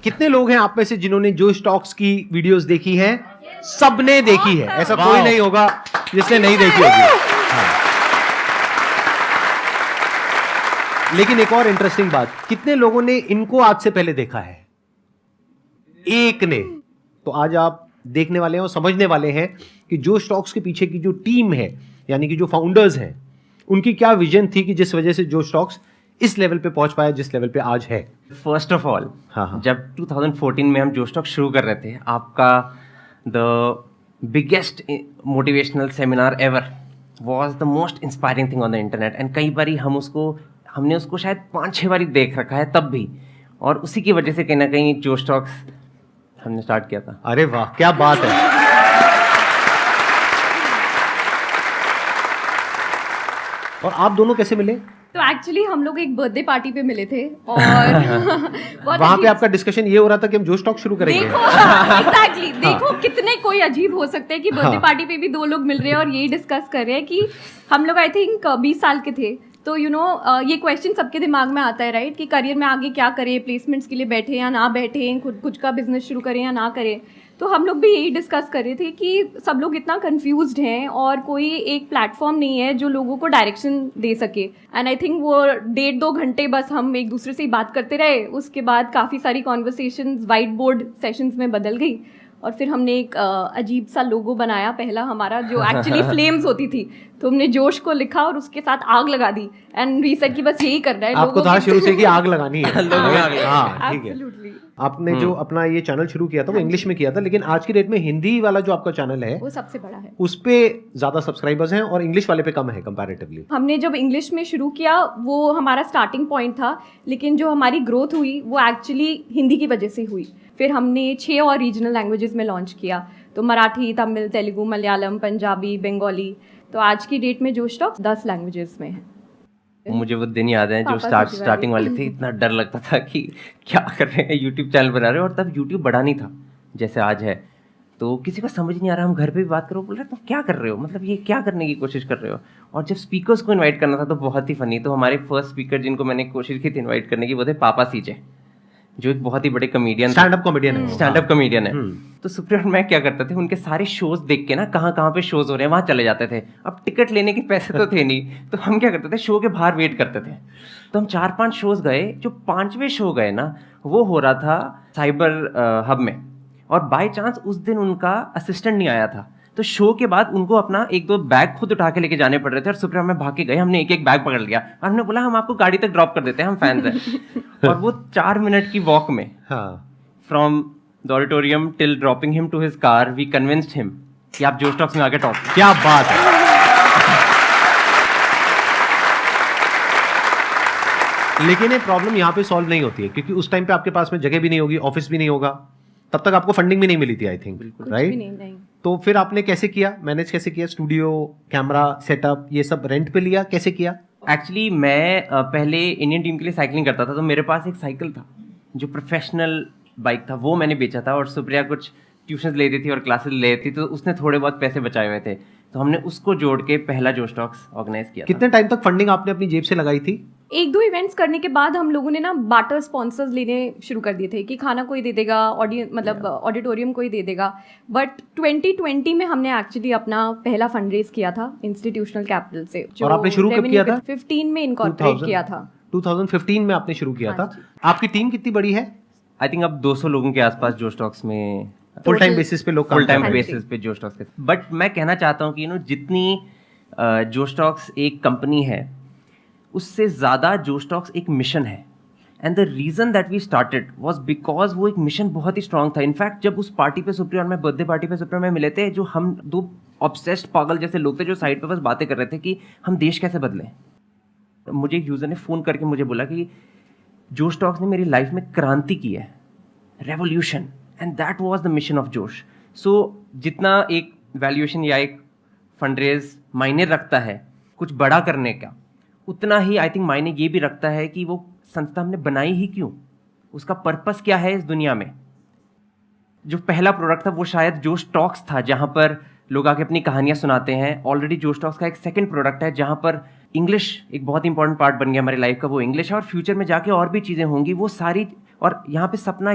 कितने लोग हैं आप में से जिन्होंने जो स्टॉक्स की वीडियोस देखी हैं? सबने देखी है, ऐसा कोई नहीं होगा जिसने नहीं देखी होगी। हाँ। लेकिन एक और इंटरेस्टिंग बात, कितने लोगों ने इनको आज से पहले देखा है? एक ने। तो आज आप देखने वाले हैं और समझने वाले हैं कि जो स्टॉक्स के पीछे की जो टीम है, यानी कि जो फाउंडर्स हैं, उनकी क्या विजन थी कि जिस वजह से जो स्टॉक्स इस लेवल पे पहुंच पाया जिस लेवल पे आज है। फर्स्ट ऑफ ऑल, जब 2014 में हम जो स्टॉक शुरू कर रहे थे, आपका the biggest motivational seminar ever was the most inspiring thing on the internet. And कई बारी हमने उसको शायद 5-6 बारी देख रखा है तब भी, और उसी की वजह से कहीं ना कहीं जो स्टॉक्स हमने स्टार्ट किया था। अरे वाह, क्या बात है। और आप दोनों कैसे मिले? तो एक्चुअली हम लोग एक बर्थडे पार्टी पे मिले थे और वहां पे आपका डिस्कशन ये हो रहा था कि हम जो स्टॉक शुरू करेंगे। देखो एग्जैक्टली देखो कितने कोई अजीब हो सकते हैं कि बर्थडे पार्टी पे भी दो लोग मिल रहे हैं और यही डिस्कस कर रहे हैं कि हम लोग आई थिंक 20 साल के थे। तो ये क्वेश्चन सबके दिमाग में आता है राइट, कि करियर में आगे क्या करें, प्लेसमेंट्स के लिए बैठे या ना बैठे, खुद का बिजनेस शुरू करें या ना करें। तो हम लोग भी यही डिस्कस कर रहे थे कि सब लोग इतना कंफ्यूज्ड हैं और कोई एक प्लेटफॉर्म नहीं है जो लोगों को डायरेक्शन दे सके। एंड आई थिंक वो 1.5-2 घंटे बस हम एक दूसरे से ही बात करते रहे। उसके बाद काफ़ी सारी कॉन्वर्सेशंस वाइट बोर्ड सेशंस में बदल गई और फिर हमने एक अजीब सा लोगो बनाया पहला हमारा, जो एक्चुअली फ्लेम्स होती थी। तो हमने जोश को लिखा और उसके साथ आग लगा दी। एंड वी सेड कि बस यही करना है। आपको था शुरू से कि आग लगानी है। हाँ, ठीक है। Absolutely. आपने जो अपना ये चैनल शुरू किया था वो इंग्लिश में किया था, लेकिन आज की डेट में हिंदी वाला जो आपका चैनल है वो सबसे बड़ा है। उस पे ज्यादा सब्सक्राइबर्स हैं और इंग्लिश वाले पे कम है कंपैरेटिवली। हमने जब इंग्लिश में शुरू किया वो हमारा स्टार्टिंग पॉइंट था, लेकिन जो हमारी ग्रोथ हुई वो एक्चुअली हिंदी की वजह से हुई। फिर हमने 6 और रीजनल लैंग्वेजेस में लॉन्च किया, तो मराठी, तमिल, तेलुगु, मलयालम, पंजाबी, बंगाली। तो आज की डेट में जो स्टॉक्स 10 लैंग्वेजेस में है। मुझे वो दिन याद है जो स्टार्टिंग वाले थे, इतना डर लगता था कि क्या कर रहे हैं, यूट्यूब चैनल बना रहे हैं। और तब यूट्यूब बड़ा नहीं था जैसे आज है, तो किसी को समझ नहीं आ रहा। हम घर पे भी बात करो, बोल रहे तुम क्या कर रहे हो, मतलब ये क्या करने की कोशिश कर रहे हो। और जब स्पीकर्स को इनवाइट करना था तो बहुत ही फनी, तो हमारे फर्स्ट स्पीकर जिनको मैंने कोशिश की थी इन्वाइट करने की वो थे पापा सीजे, जो एक बहुत ही बड़े कॉमेडियन, स्टैंड अप कॉमेडियन है। तो सुप्रिया और मैं क्या करते थे, उनके सारे शोज देख के ना कहाँ पे शोज हो रहे हैं वहां चले जाते थे। अब टिकट लेने के पैसे तो थे नहीं, तो हम क्या करते थे, शो के बाहर वेट करते थे। तो हम 4-5 शोज गए। जो 5वें शो गए ना, वो हो रहा था साइबर हब में, और बाय चांस उस दिन उनका असिस्टेंट नहीं आया था। तो शो के बाद उनको अपना 1-2 बैग खुद उठा के लेके जाने पड़ रहे थे, और सुप्रिया में भाग के गए। हमने एक बैग पकड़ लिया और हमने बोला हम आपको गाड़ी तक ड्रॉप कर देते हैं, हम फैंस हैं। और वो 4 मिनट की वॉक में from the auditorium till dropping him to his car, we convinced him कि आप जो स्टॉक्स में आके टॉप। क्या बात है। लेकिन ये प्रॉब्लम यहाँ पे सॉल्व नहीं होती है, क्योंकि उस टाइम पे आपके पास में जगह भी नहीं होगी, ऑफिस भी नहीं होगा, तब तक आपको फंडिंग भी नहीं मिली थी आई थिंक, राइट? तो फिर आपने कैसे किया, मैनेज कैसे किया? स्टूडियो, कैमरा सेटअप, ये सब रेंट पे लिया, कैसे किया? एक्चुअली मैं पहले इंडियन टीम के लिए साइकिलिंग करता था, तो मेरे पास एक साइकिल था जो प्रोफेशनल बाइक था, वो मैंने बेचा था। और सुप्रिया कुछ ट्यूशन लेती थी और क्लासेस लेती थी, तो उसने थोड़े बहुत पैसे बचाए हुए थे, तो हमने उसको जोड़ के पहला जो स्टॉक्स ऑर्गेनाइज किया। कितने टाइम तक फंडिंग आपने अपनी जेब से लगाई थी? 1-2 इवेंट्स करने के बाद हम लोगों ने ना बार्टर स्पॉन्सर्स लेने शुरू कर दिए थे कि खाना कोई दे देगा, ऑडिटोरियम कोई दे देगा। बट 2020 में हमने एक्चुअली अपना पहला फंड रेज किया था इंस्टीट्यूशनल कैपिटल से। और आपने शुरू कब किया था? 15 में इनकॉर्पोरेट किया था। 2015 में आपने शुरू किया था। आपकी टीम कितनी बड़ी है? आई थिंक अब 200 लोगों के आसपास जो स्टॉक्स में फुल टाइम बेसिस पे लोग फुल टाइम बेसिस पे जो स्टॉक्स। बट मैं कहना चाहता हूँ कि जितनी जो स्टॉक्स एक कंपनी है, उससे ज़्यादा जो स्टॉक्स एक मिशन है। And the reason that we started was because वो एक मिशन बहुत ही स्ट्रांग था। इनफैक्ट जब उस पार्टी पे सुप्रिया और मैं, बर्थडे पार्टी पे सुप्रिया में मिले थे, जो हम 2 ऑब्सेस्ड पागल जैसे लोग थे जो साइड पे बस बातें कर रहे थे कि हम देश कैसे बदलें। मुझे एक यूज़र ने फ़ोन करके मुझे बोला कि जो स्टॉक्स ने मेरी लाइफ में क्रांति की है, revolution, and that was the mission of जोश। सो जितना एक वैल्यूएशन या एक फंडरेज मायने रखता है कुछ बड़ा करने का, उतना ही आई थिंक मायने ये भी रखता है कि वो संस्था हमने बनाई ही क्यों, उसका पर्पस क्या है इस दुनिया में। जो पहला प्रोडक्ट था वो शायद जो स्टॉक्स था, जहाँ पर लोग आके अपनी कहानियाँ सुनाते हैं। ऑलरेडी जो स्टॉक्स का एक सेकंड प्रोडक्ट है जहाँ पर इंग्लिश एक बहुत इंपॉर्टेंट पार्ट बन गया हमारी लाइफ का, वो इंग्लिश है। और फ्यूचर में जाके और भी चीज़ें होंगी वो सारी, और यहाँ पे सपना